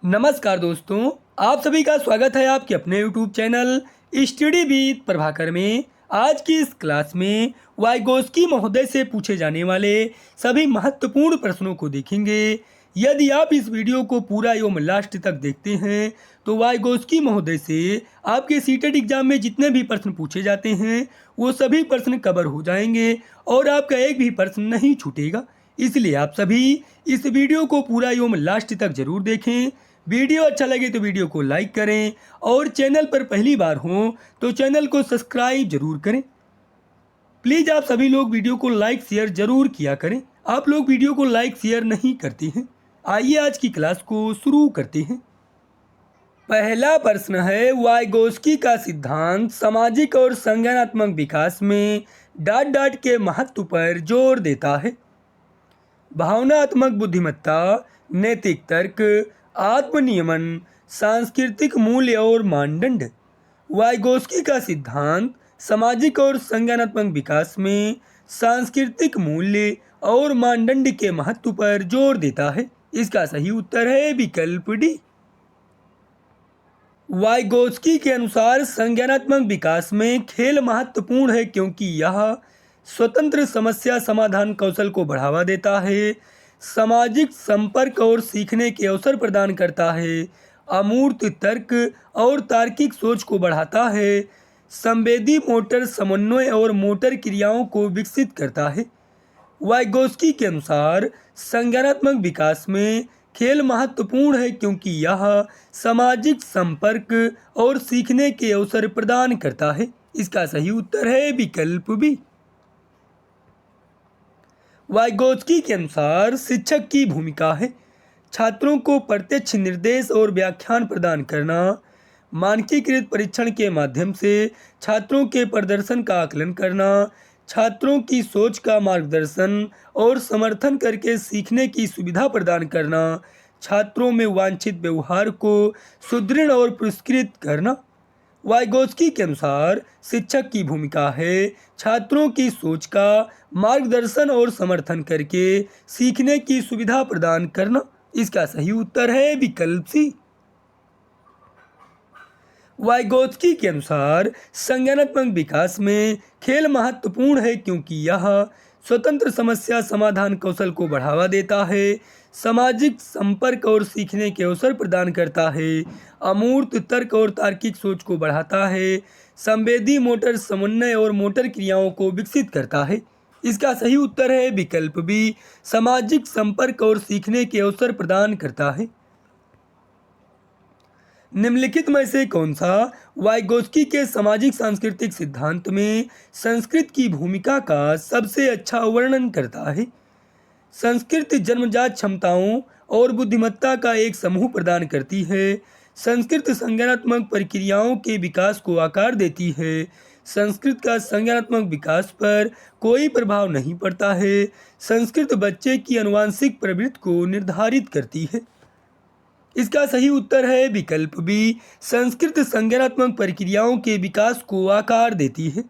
नमस्कार दोस्तों, आप सभी का स्वागत है आपके अपने YouTube channel study with Prabhakar में। आज की इस क्लास में वाइगोस्की महोदय से पूछे जाने वाले सभी महत्वपूर्ण प्रश्नों को देखेंगे। यदि आप इस वीडियो को पूरा एवं लास्ट तक देखते हैं तो वाइगोस्की महोदय से आपके सीटेट एग्जाम में जितने भी प्रश्न पूछे जाते हैं वो सभी प्रश्न कवर हो जाएंगे और आपका एक भी प्रश्न नहीं छूटेगा। इसलिए आप सभी इस वीडियो को पूरा एवं लास्ट तक जरूर देखें। वीडियो अच्छा लगे तो वीडियो को लाइक करें और चैनल पर पहली बार हो तो चैनल को सब्सक्राइब जरूर करें। प्लीज़ आप सभी लोग वीडियो को लाइक शेयर जरूर किया करें। आप लोग वीडियो को लाइक शेयर नहीं करते हैं। आइए आज की क्लास को शुरू करते हैं। पहला प्रश्न है, वाइगोस्की का सिद्धांत सामाजिक और संज्ञानात्मक विकास में डॉट डॉट के महत्व पर जोर देता है। भावनात्मक बुद्धिमत्ता, नैतिक तर्क, आत्मनियमन, सांस्कृतिक मूल्य और मानदंड। वाइगोस्की का सिद्धांत सामाजिक और संज्ञानात्मक विकास में सांस्कृतिक मूल्य और मानदंड के महत्व पर जोर देता है। इसका सही उत्तर है विकल्प डी। वाइगोस्की के अनुसार संज्ञानात्मक विकास में खेल महत्वपूर्ण है क्योंकि यह स्वतंत्र समस्या समाधान कौशल को बढ़ावा देता है, सामाजिक संपर्क और सीखने के अवसर प्रदान करता है, अमूर्त तर्क और तार्किक सोच को बढ़ाता है, संवेदी मोटर समन्वय और मोटर क्रियाओं को विकसित करता है। वाइगोस्की के अनुसार संज्ञानात्मक विकास में खेल महत्वपूर्ण है क्योंकि यह सामाजिक संपर्क और सीखने के अवसर प्रदान करता है। इसका सही उत्तर है विकल्प बी। वाइगोस्की के अनुसार शिक्षक की भूमिका है छात्रों को प्रत्यक्ष निर्देश और व्याख्यान प्रदान करना, मानकीकृत परीक्षण के माध्यम से छात्रों के प्रदर्शन का आकलन करना, छात्रों की सोच का मार्गदर्शन और समर्थन करके सीखने की सुविधा प्रदान करना, छात्रों में वांछित व्यवहार को सुदृढ़ और पुरस्कृत करना। वाइगोस्की के अनुसार शिक्षक की भूमिका है छात्रों की सोच का मार्गदर्शन और समर्थन करके सीखने की सुविधा प्रदान करना। इसका सही उत्तर है विकल्प सी। वाइगोस्की के अनुसार संज्ञानात्मक विकास में खेल महत्वपूर्ण है क्योंकि यह स्वतंत्र समस्या समाधान कौशल को बढ़ावा देता है, सामाजिक संपर्क और सीखने के अवसर प्रदान करता है, अमूर्त तर्क और तार्किक सोच को बढ़ाता है, संवेदी मोटर समन्वय और मोटर क्रियाओं को विकसित करता है। इसका सही उत्तर है विकल्प बी, सामाजिक संपर्क और सीखने के अवसर प्रदान करता है। निम्नलिखित में से कौन सा वाइगोस्की के सामाजिक सांस्कृतिक सिद्धांत में संस्कृत की भूमिका का सबसे अच्छा वर्णन करता है? संस्कृत जन्मजात क्षमताओं और बुद्धिमत्ता का एक समूह प्रदान करती है। संस्कृत संज्ञानात्मक प्रक्रियाओं के विकास को आकार देती है। संस्कृत का संज्ञानात्मक विकास पर कोई प्रभाव नहीं पड़ता है। संस्कृत बच्चे की आनुवांशिक प्रवृत्ति को निर्धारित करती है। इसका सही उत्तर है विकल्प बी, संस्कृत संज्ञानात्मक प्रक्रियाओं के विकास को आकार देती है।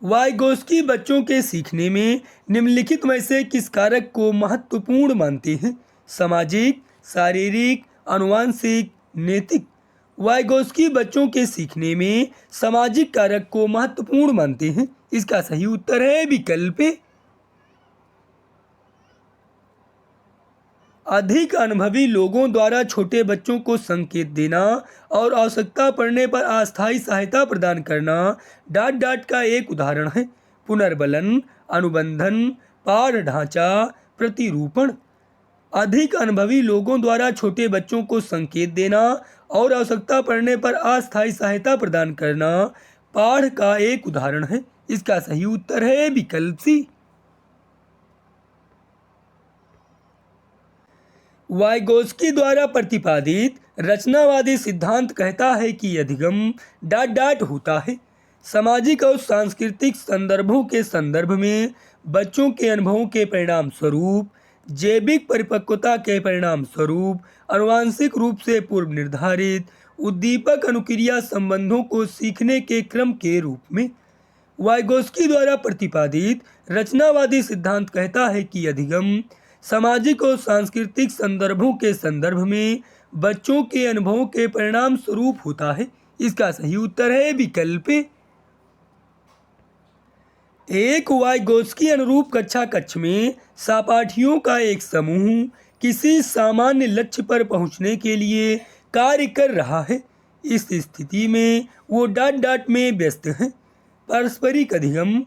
वाइगोस्की बच्चों के सीखने में निम्नलिखित में से किस कारक को महत्वपूर्ण मानते हैं? सामाजिक, शारीरिक, आनुवांशिक, नैतिक। वाइगोस्की बच्चों के सीखने में सामाजिक कारक को महत्वपूर्ण मानते हैं। इसका सही उत्तर है विकल्प ए। अधिक अनुभवी लोगों द्वारा छोटे बच्चों को संकेत देना और आवश्यकता पड़ने पर अस्थायी सहायता प्रदान करना डॉट डॉट का एक उदाहरण है। पुनर्बलन, अनुबंधन, पाठ ढांचा, प्रतिरूपण। अधिक अनुभवी लोगों द्वारा छोटे बच्चों को संकेत देना और आवश्यकता पड़ने पर अस्थायी सहायता प्रदान करना पाठ का एक उदाहरण है। इसका सही उत्तर है विकल्प सी। वाइगोस्की द्वारा प्रतिपादित रचनावादी सिद्धांत कहता है कि अधिगम डॉट डॉट होता है सामाजिक और सांस्कृतिक संदर्भों के संदर्भ में बच्चों के अनुभवों के परिणाम स्वरूप, जैविक परिपक्वता के परिणाम स्वरूप, आनुवांशिक रूप से पूर्व निर्धारित उद्दीपक अनुक्रिया संबंधों को सीखने के क्रम के रूप में। वाइगोस्की द्वारा प्रतिपादित रचनावादी सिद्धांत कहता है कि अधिगम सामाजिक और सांस्कृतिक संदर्भों के संदर्भ में बच्चों के अनुभवों के परिणाम स्वरूप होता है। इसका सही उत्तर है विकल्प ए। एक वाइगोत्स्की अनुरूप कक्षा कक्ष में सहपाठियों का एक समूह किसी सामान्य लक्ष्य पर पहुंचने के लिए कार्य कर रहा है। इस स्थिति में वो डॉट में व्यस्त हैं। पारस्परिक अधिगम,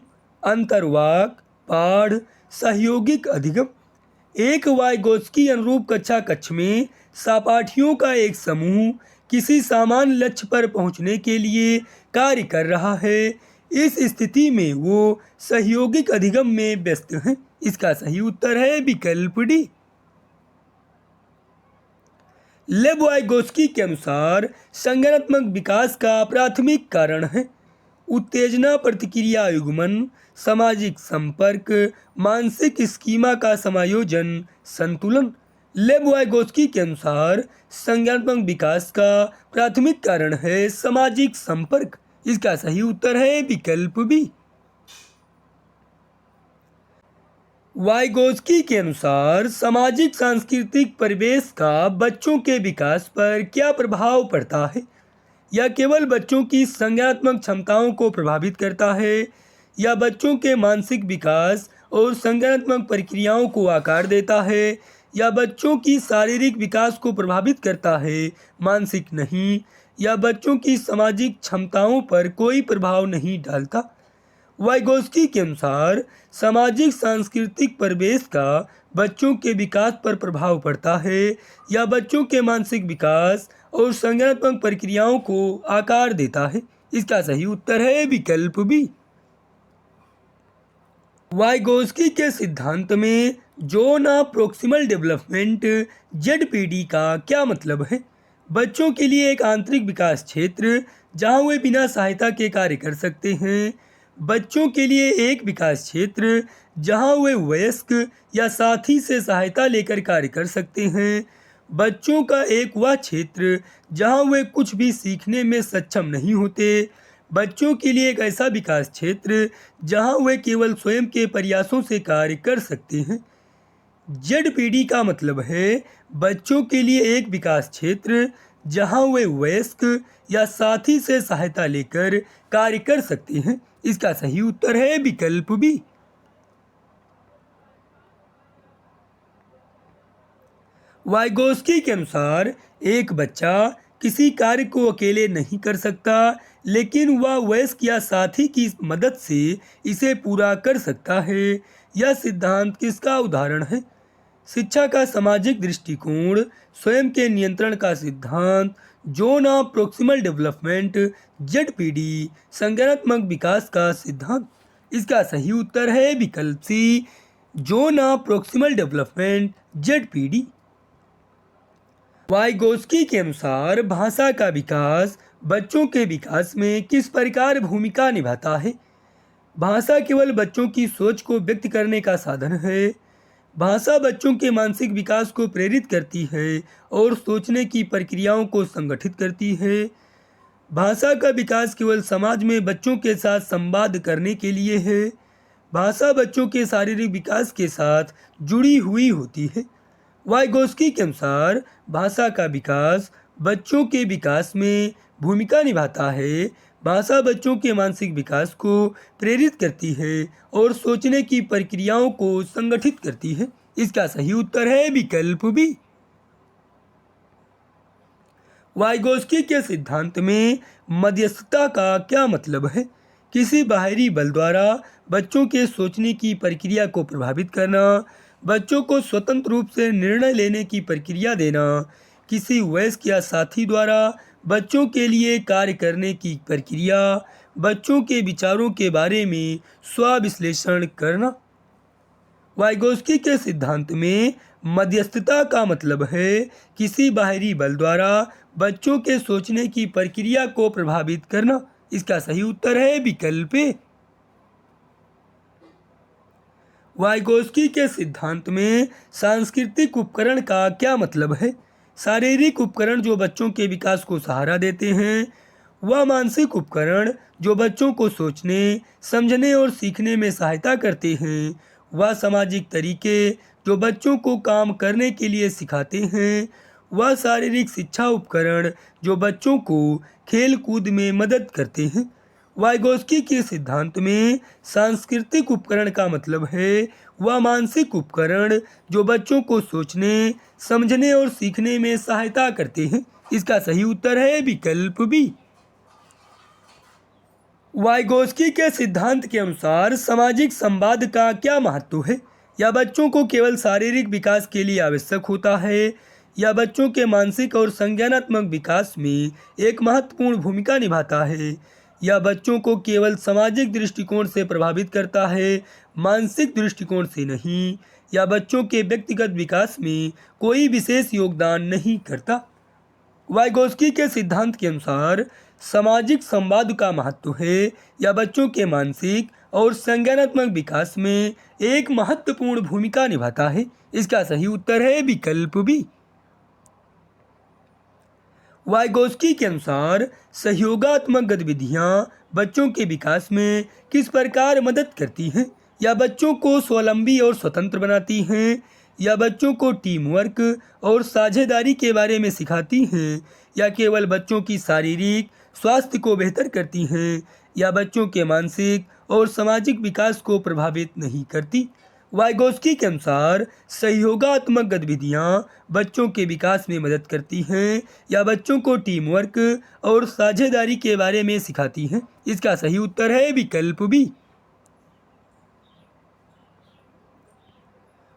अंतर्वाक, पाठ, सहयोगिक अधिगम। एक वाइगोत्स्की अनुरूप कक्षा कक्ष में सहपाठियों का एक समूह किसी सामान्य लक्ष्य पर पहुंचने के लिए कार्य कर रहा है। इस स्थिति में वो सहयोगिक अधिगम में व्यस्त हैं। इसका सही उत्तर है विकल्प डी। लेव वाइगोत्स्की के अनुसार संज्ञानात्मक विकास का प्राथमिक कारण है उत्तेजना प्रतिक्रिया युग्मन, सामाजिक संपर्क, मानसिक स्कीमा का समायोजन, संतुलन। लेव वाइगोत्स्की के अनुसार संज्ञानात्मक विकास का प्राथमिक कारण है सामाजिक संपर्क। इसका सही उत्तर है विकल्प बी। वाइगोत्स्की के अनुसार सामाजिक सांस्कृतिक परिवेश का बच्चों के विकास पर क्या प्रभाव पड़ता है? यह केवल बच्चों की संज्ञानात्मक क्षमताओं को प्रभावित करता है या बच्चों के मानसिक विकास और संज्ञानात्मक प्रक्रियाओं को आकार देता है या बच्चों की शारीरिक विकास को प्रभावित करता है, मानसिक नहीं, या बच्चों की सामाजिक क्षमताओं पर कोई प्रभाव नहीं डालता। वाइगोत्स्की के अनुसार सामाजिक सांस्कृतिक परिवेश का बच्चों के विकास पर प्रभाव पड़ता है या बच्चों के मानसिक विकास और संज्ञानात्मक प्रक्रियाओं को आकार देता है। इसका सही उत्तर है विकल्प बी। वाइगोत्स्की के सिद्धांत में zone of proximal development (ZPD) का क्या मतलब है? बच्चों के लिए एक आंतरिक विकास क्षेत्र जहां वे बिना सहायता के कार्य कर सकते हैं। बच्चों के लिए एक विकास क्षेत्र जहां वे वयस्क या साथी से सहायता लेकर कार्य कर सकते हैं। बच्चों का एक वह क्षेत्र जहां वे कुछ भी सीखने में सक्षम नहीं होते। बच्चों के लिए एक ऐसा विकास क्षेत्र जहां वे केवल स्वयं के प्रयासों से कार्य कर सकते हैं। ZPD का मतलब है बच्चों के लिए एक विकास क्षेत्र जहां वे वयस्क या साथी से सहायता लेकर कार्य कर सकते हैं। इसका सही उत्तर है विकल्प बी। वाइगोत्स्की के अनुसार एक बच्चा किसी कार्य को अकेले नहीं कर सकता, लेकिन वह वयस्क या साथी की मदद से इसे पूरा कर सकता है। यह सिद्धांत किसका उदाहरण है? शिक्षा का सामाजिक दृष्टिकोण, स्वयं के नियंत्रण का सिद्धांत, zone of proximal development (ZPD), संज्ञानात्मक विकास का सिद्धांत। इसका सही उत्तर है विकल्प C, zone of proximal development (ZPD). Vygotsky के अनुसार भाषा का विकास बच्चों के विकास में किस प्रकार भूमिका निभाता है? भाषा केवल बच्चों की सोच को व्यक्त करने का साधन है। भाषा बच्चों के मानसिक विकास को प्रेरित करती है और सोचने की प्रक्रियाओं को संगठित करती है। भाषा का विकास केवल समाज में बच्चों के साथ संवाद करने के लिए है। भाषा बच्चों के शारीरिक विकास के साथ जुड़ी हुई होती है। वाइगोत्स्की के अनुसार भाषा का विकास बच्चों के विकास में भूमिका निभाता है। भाषा बच्चों के मानसिक विकास को प्रेरित करती है और सोचने की प्रक्रियाओं को संगठित करती है। इसका सही उत्तर है विकल्प बी। वाइगोत्स्की के सिद्धांत में मध्यस्थता का क्या मतलब है? किसी बाहरी बल द्वारा बच्चों के सोचने की प्रक्रिया को प्रभावित करना, बच्चों को स्वतंत्र रूप से निर्णय लेने की प्रक्रिया देना, किसी वयस्क या साथी द्वारा बच्चों के लिए कार्य करने की प्रक्रिया, बच्चों के विचारों के बारे में स्व-विश्लेषण करना। वाइगोत्स्की के सिद्धांत में मध्यस्थता का मतलब है किसी बाहरी बल द्वारा बच्चों के सोचने की प्रक्रिया को प्रभावित करना। इसका सही उत्तर है विकल्प ए। वाइगोत्स्की के सिद्धांत में सांस्कृतिक उपकरण का क्या मतलब है? शारीरिक उपकरण जो बच्चों के विकास को सहारा देते हैं। वह मानसिक उपकरण जो बच्चों को सोचने, समझने और सीखने में सहायता करते हैं। वह सामाजिक तरीके जो बच्चों को काम करने के लिए सिखाते हैं, वह शारीरिक शिक्षा उपकरण जो बच्चों को खेल कूद में मदद करते हैं। वाइगोस्की के सिद्धांत में सांस्कृतिक उपकरण का मतलब है वह मानसिक उपकरण जो बच्चों को सोचने, समझने और सीखने में सहायता करते हैं। इसका सही उत्तर है विकल्प बी। वाइगोस्की के सिद्धांत के अनुसार सामाजिक संवाद का क्या महत्व है? यह बच्चों को केवल शारीरिक विकास के लिए आवश्यक होता है या बच्चों के मानसिक और संज्ञानात्मक विकास में एक महत्वपूर्ण भूमिका निभाता है? यह बच्चों को केवल सामाजिक दृष्टिकोण से प्रभावित करता है, मानसिक दृष्टिकोण से नहीं, या बच्चों के व्यक्तिगत विकास में कोई विशेष योगदान नहीं करता? वाइगोस्की के सिद्धांत के अनुसार सामाजिक संवाद का महत्व है या बच्चों के मानसिक और संज्ञानात्मक विकास में एक महत्वपूर्ण भूमिका निभाता है। इसका सही उत्तर है विकल्प बी। वाइगोस्की के अनुसार सहयोगात्मक गतिविधियां बच्चों के विकास में किस प्रकार मदद करती हैं? या बच्चों को स्वावलंबी और स्वतंत्र बनाती हैं, या बच्चों को टीम वर्क और साझेदारी के बारे में सिखाती हैं, या केवल बच्चों की शारीरिक स्वास्थ्य को बेहतर करती हैं, या बच्चों के मानसिक और सामाजिक विकास को प्रभावित नहीं करती? वाइगोस्की के अनुसार सहयोगात्मक गतिविधियां बच्चों के विकास में मदद करती हैं या बच्चों को टीम वर्क और साझेदारी के बारे में सिखाती हैं। इसका सही उत्तर है विकल्प बी।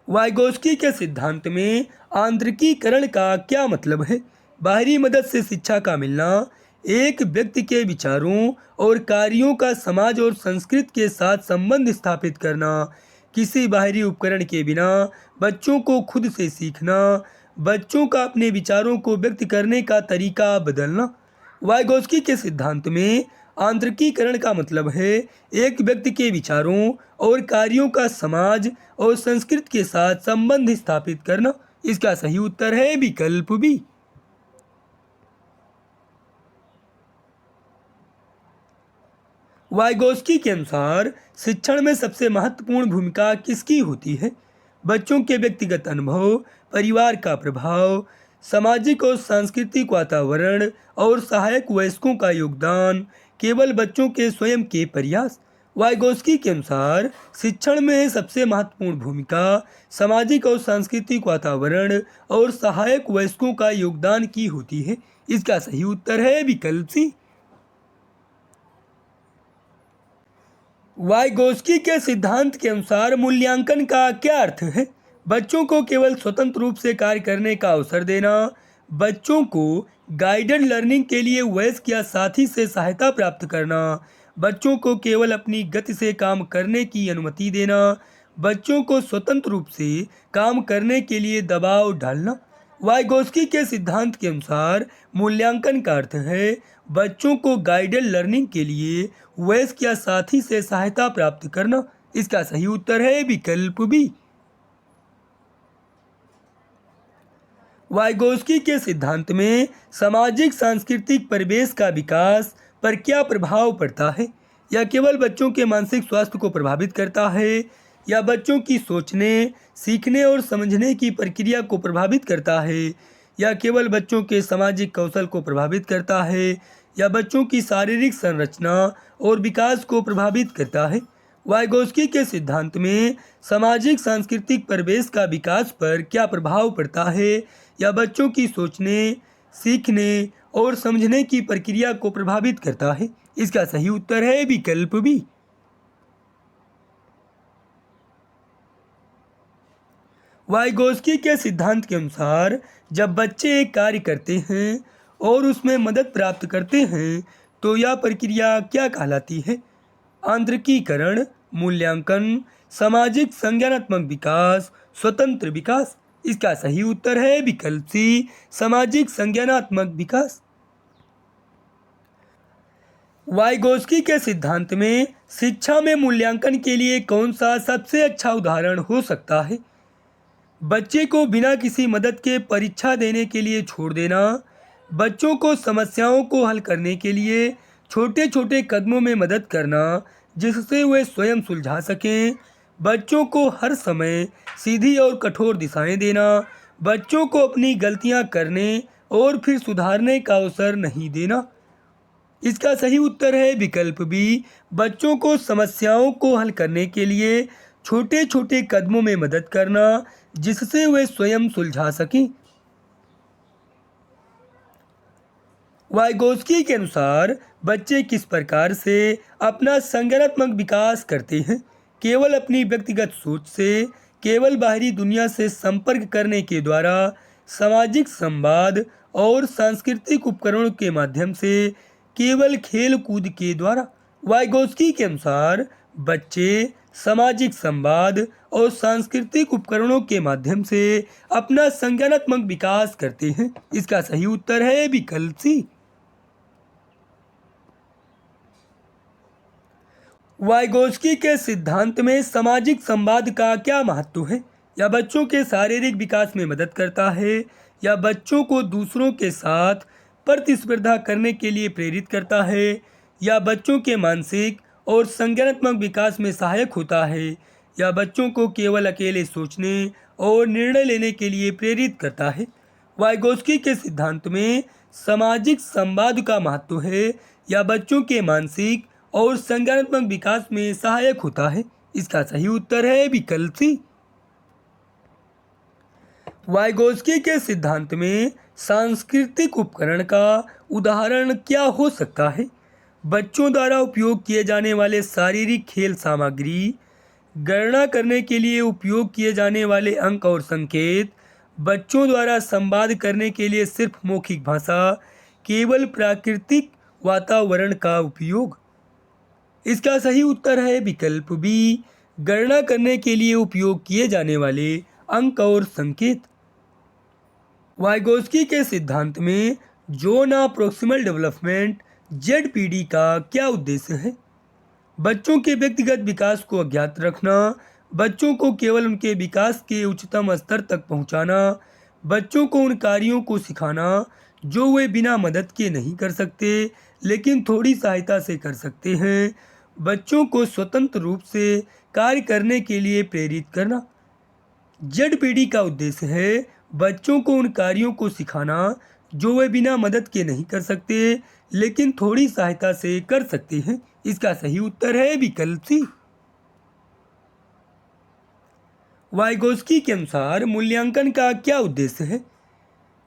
वाइगोस्की के सिद्धांत में आंतरिकीकरण का क्या मतलब है? बाहरी मदद से शिक्षा का मिलना, एक व्यक्ति के विचारों और कार्यों का समाज और संस्कृति के साथ संबंध स्थापित करना, किसी बाहरी उपकरण के बिना बच्चों को खुद से सीखना, बच्चों का अपने विचारों को व्यक्त करने का तरीका बदलना। वाइगोस्की के सिद्धांत में आंतरिकीकरण का मतलब है एक व्यक्ति के विचारों और कार्यों का समाज और संस्कृति के साथ संबंध स्थापित करना। इसका सही उत्तर है विकल्प बी। वाइगोस्की के अनुसार शिक्षण में सबसे महत्वपूर्ण भूमिका किसकी होती है? बच्चों के व्यक्तिगत अनुभव, परिवार का प्रभाव, सामाजिक और सांस्कृतिक वातावरण और सहायक वयस्कों का योगदान, केवल बच्चों के स्वयं के प्रयास। वाइगोस्की के अनुसार शिक्षण में सबसे महत्वपूर्ण भूमिका सामाजिक और सांस्कृतिक वातावरण और सहायक वयस्कों का योगदान की होती है। इसका सही उत्तर है विकल्प सी। वाइगोस्की के सिद्धांत के अनुसार मूल्यांकन का क्या अर्थ है? बच्चों को केवल स्वतंत्र रूप से कार्य करने का अवसर देना, बच्चों को गाइडेड लर्निंग के लिए वयस्क या साथी से सहायता प्राप्त करना, बच्चों को केवल अपनी गति से काम करने की अनुमति देना, बच्चों को स्वतंत्र रूप से काम करने के लिए दबाव डालना। वाइगोस्की के सिद्धांत के अनुसार मूल्यांकन का अर्थ है बच्चों को गाइडेड लर्निंग के लिए वयस्क या साथी से सहायता प्राप्त करना। इसका सही उत्तर है विकल्प बी। वाइगोस्की के सिद्धांत में सामाजिक सांस्कृतिक परिवेश का विकास पर क्या प्रभाव पड़ता है? यह केवल बच्चों के मानसिक स्वास्थ्य को प्रभावित करता है, या बच्चों की सोचने, सीखने और समझने की प्रक्रिया को प्रभावित करता है, या केवल बच्चों के सामाजिक कौशल को प्रभावित करता है, या बच्चों की शारीरिक संरचना और विकास को प्रभावित करता है? वाइगोस्की के सिद्धांत में सामाजिक सांस्कृतिक परिवेश का विकास पर क्या प्रभाव पड़ता है, या बच्चों की सोचने, सीखने और समझने की प्रक्रिया को प्रभावित करता है? इसका सही उत्तर है विकल्प बी। वाइगोस्की के सिद्धांत के अनुसार जब बच्चे एक कार्य करते हैं और उसमें मदद प्राप्त करते हैं तो यह प्रक्रिया क्या कहलाती है? आंतरिकीकरण, मूल्यांकन, सामाजिक संज्ञानात्मक विकास, स्वतंत्र विकास। इसका सही उत्तर है विकल्प सी, सामाजिक संज्ञानात्मक विकास। वाइगोस्की के सिद्धांत में शिक्षा में मूल्यांकन के लिए कौन सा सबसे अच्छा उदाहरण हो सकता है? बच्चे को बिना किसी मदद के परीक्षा देने के लिए छोड़ देना, बच्चों को समस्याओं को हल करने के लिए छोटे छोटे कदमों में मदद करना जिससे वे स्वयं सुलझा सकें, बच्चों को हर समय सीधी और कठोर दिशाएं देना, बच्चों को अपनी गलतियां करने और फिर सुधारने का अवसर नहीं देना। इसका सही उत्तर है विकल्प बी, बच्चों को समस्याओं को हल करने के लिए छोटे छोटे कदमों में मदद करना जिससे वे स्वयं सुलझा सकें। वाइगोस्की के अनुसार बच्चे किस प्रकार से अपना संज्ञानात्मक विकास करते हैं? केवल अपनी व्यक्तिगत सोच से, केवल बाहरी दुनिया से संपर्क करने के द्वारा, सामाजिक संवाद और सांस्कृतिक उपकरणों के माध्यम से, केवल खेल कूद के द्वारा। वाइगोस्की के अनुसार बच्चे सामाजिक संवाद और सांस्कृतिक उपकरणों के माध्यम से अपना संज्ञानात्मक विकास करते हैं। इसका सही उत्तर है विकल्प सी। वाइगोस्की के सिद्धांत में सामाजिक संवाद का क्या महत्व है? या बच्चों के शारीरिक विकास में मदद करता है, या बच्चों को दूसरों के साथ प्रतिस्पर्धा करने के लिए प्रेरित करता है, या बच्चों के मानसिक और संज्ञानात्मक विकास में सहायक होता है, या बच्चों को केवल अकेले सोचने और निर्णय लेने के लिए प्रेरित करता है। वाइगोस्की के सिद्धांत में सामाजिक संवाद का महत्व है, या बच्चों के मानसिक और संज्ञानात्मक विकास में सहायक होता है। इसका सही उत्तर है विकल्प सी। वाइगोस्की के सिद्धांत में सांस्कृतिक उपकरण का उदाहरण क्या हो सकता है? बच्चों द्वारा उपयोग किए जाने वाले शारीरिक खेल सामग्री, गणना करने के लिए उपयोग किए जाने वाले अंक और संकेत, बच्चों द्वारा संवाद करने के लिए सिर्फ मौखिक भाषा, केवल प्राकृतिक वातावरण का उपयोग। इसका सही उत्तर है विकल्प बी, गणना करने के लिए उपयोग किए जाने वाले अंक और संकेत। वाइगोस्की के सिद्धांत में zone of proximal development (ZPD) का क्या उद्देश्य है? बच्चों के व्यक्तिगत विकास को अज्ञात रखना, बच्चों को केवल उनके विकास के उच्चतम स्तर तक पहुंचाना, बच्चों को उन कार्यों को सिखाना जो वे बिना मदद के नहीं कर सकते लेकिन थोड़ी सहायता से कर सकते हैं, बच्चों को स्वतंत्र रूप से कार्य करने के लिए प्रेरित करना। ZPD का उद्देश्य है बच्चों को उन कार्यों को सिखाना जो वे बिना मदद के नहीं कर सकते लेकिन थोड़ी सहायता से कर सकते हैं। इसका सही उत्तर है विकल्प सी। वाइगोस्की के अनुसार मूल्यांकन का क्या उद्देश्य है?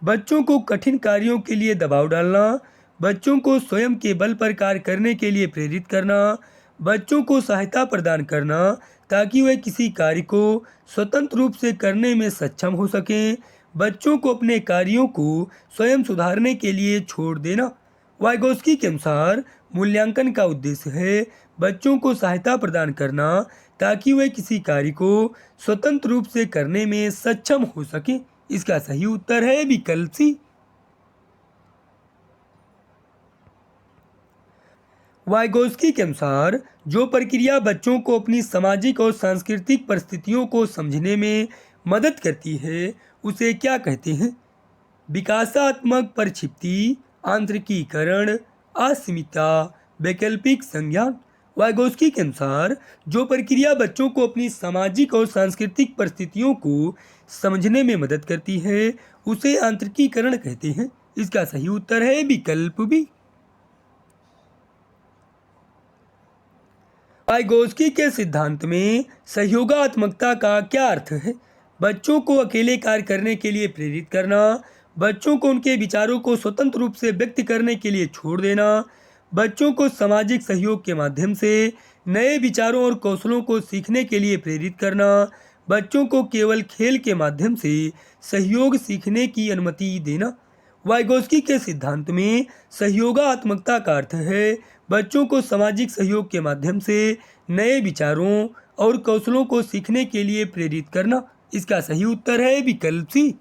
बच्चों को कठिन कार्यों के लिए दबाव डालना, बच्चों को स्वयं के बल पर कार्य करने के लिए प्रेरित करना, बच्चों को सहायता प्रदान करना ताकि वे किसी कार्य को स्वतंत्र रूप से करने में सक्षम हो सकें, बच्चों को अपने कार्यों को स्वयं सुधारने के लिए छोड़ देना। वाइगोस्की के अनुसार मूल्यांकन का उद्देश्य है बच्चों को सहायता प्रदान करना ताकि वे किसी कार्य को स्वतंत्र रूप से करने में सक्षम हो सकें। इसका सही उत्तर है विकल्प सी। वाइगोस्की के अनुसार जो प्रक्रिया बच्चों को अपनी सामाजिक और सांस्कृतिक परिस्थितियों को समझने में मदद करती है उसे क्या कहते हैं? विकासात्मक परिक्षिप्ति, आंतरिकीकरण, अस्मिता, वैकल्पिक संज्ञान। वाइगोस्की के अनुसार जो प्रक्रिया बच्चों को अपनी सामाजिक और सांस्कृतिक परिस्थितियों को समझने में मदद करती है उसे आंतरिकीकरण कहते हैं। इसका सही उत्तर है विकल्प बी। वाइगोस्की के सिद्धांत में सहयोगात्मकता का क्या अर्थ है? बच्चों को अकेले कार्य करने के लिए प्रेरित करना, बच्चों को उनके विचारों को स्वतंत्र रूप से व्यक्त करने के लिए छोड़ देना, बच्चों को सामाजिक सहयोग के माध्यम से नए विचारों और कौशलों को सीखने के लिए प्रेरित करना, बच्चों को केवल खेल के माध्यम से सहयोग सीखने की अनुमति देना। वाइगोस्की के सिद्धांत में सहयोगात्मकता का अर्थ है बच्चों को सामाजिक सहयोग के माध्यम से नए विचारों और कौशलों को सीखने के लिए प्रेरित करना। इसका सही उत्तर है विकल्प सी।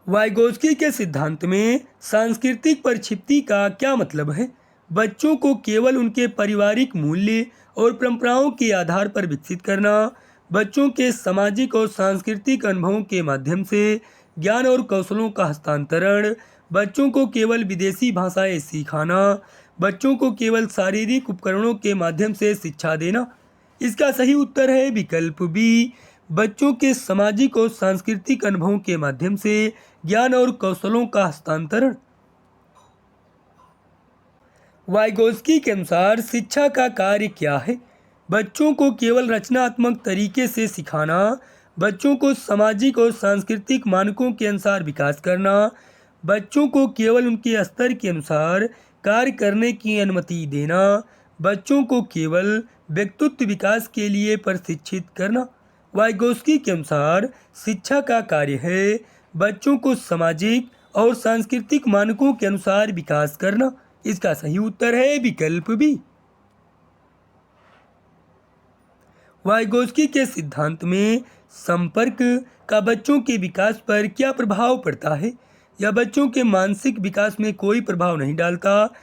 वाइगोस्की के सिद्धांत में सांस्कृतिक परिक्षिप्ति का क्या मतलब है? बच्चों को केवल उनके पारिवारिक मूल्य और परंपराओं के आधार पर विकसित करना, बच्चों के सामाजिक और सांस्कृतिक अनुभवों के माध्यम से ज्ञान और कौशलों का हस्तांतरण, बच्चों को केवल विदेशी भाषाएं सिखाना, बच्चों को केवल शारीरिक उपकरणों के माध्यम से शिक्षा देना। इसका सही उत्तर है विकल्प बी, बच्चों के सामाजिक और सांस्कृतिक अनुभवों के माध्यम से ज्ञान और कौशलों का हस्तांतरण। वाइगोस्की के अनुसार शिक्षा का कार्य क्या है? बच्चों को केवल रचनात्मक तरीके से सिखाना, बच्चों को सामाजिक और सांस्कृतिक मानकों के अनुसार विकास करना, बच्चों को केवल उनके स्तर के अनुसार कार्य करने की अनुमति देना, बच्चों को केवल व्यक्तित्व विकास के लिए प्रशिक्षित करना। वाइगोस्की के अनुसार शिक्षा का कार्य है बच्चों को सामाजिक और सांस्कृतिक मानकों के अनुसार विकास करना। इसका सही उत्तर है विकल्प बी। वाइगोस्की के सिद्धांत में संपर्क का बच्चों के विकास पर क्या प्रभाव पड़ता है? यह बच्चों के मानसिक विकास में कोई प्रभाव नहीं डालता,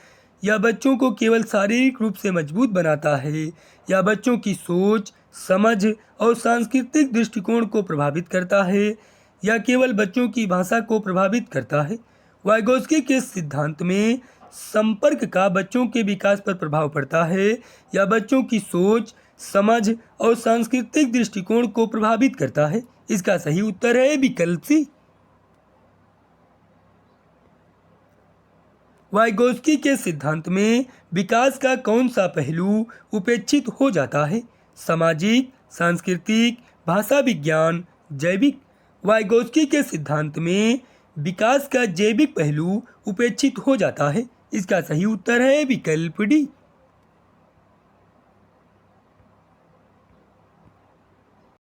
यह बच्चों को केवल शारीरिक रूप से मजबूत बनाता है, यह बच्चों की सोच, समझ और सांस्कृतिक दृष्टिकोण को प्रभावित करता है, यह केवल बच्चों की भाषा को प्रभावित करता है। वाइगोस्की के सिद्धांत में संपर्क का बच्चों के विकास पर प्रभाव पड़ता है, यह बच्चों की सोच, समझ और सांस्कृतिक दृष्टिकोण को प्रभावित करता है। इसका सही उत्तर है विकल्प सी। वाइगोस्की के सिद्धांत में विकास का कौन सा पहलू उपेक्षित हो जाता है? सामाजिक, सांस्कृतिक, भाषा विज्ञान, जैविक। वाइगोस्की के सिद्धांत में विकास का जैविक पहलू उपेक्षित हो जाता है। इसका सही उत्तर है विकल्प डी।